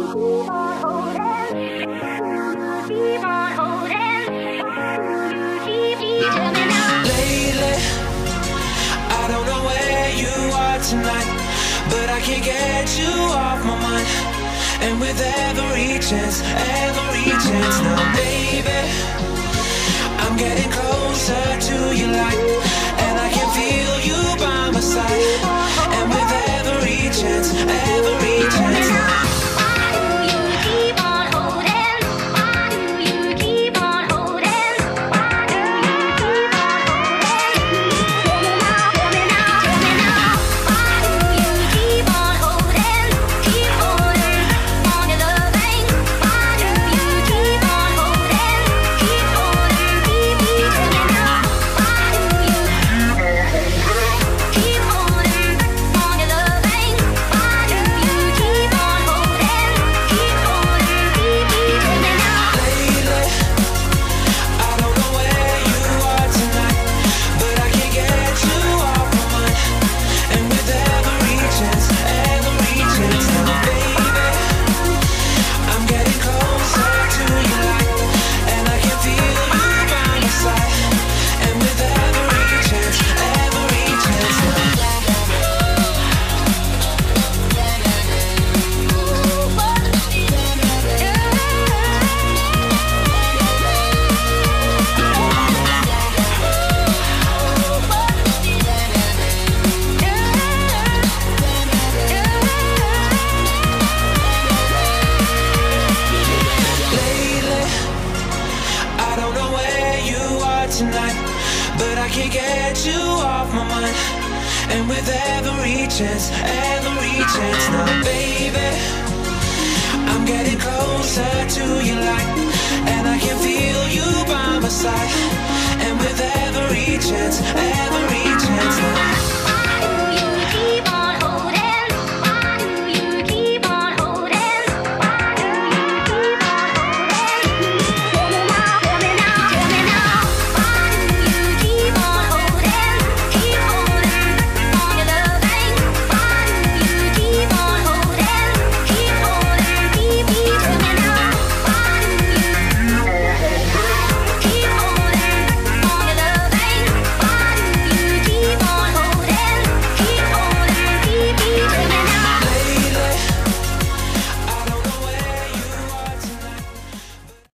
I don't know where you are tonight, but I can't get you off my mind. And with every chance now, baby, I'm getting closer to your light, and I can feel you by my side. And with every chance now. Tonight, but I can't get you off my mind. And with every chance now, baby, I'm getting closer to your light, and I can feel you by my side. And with every chance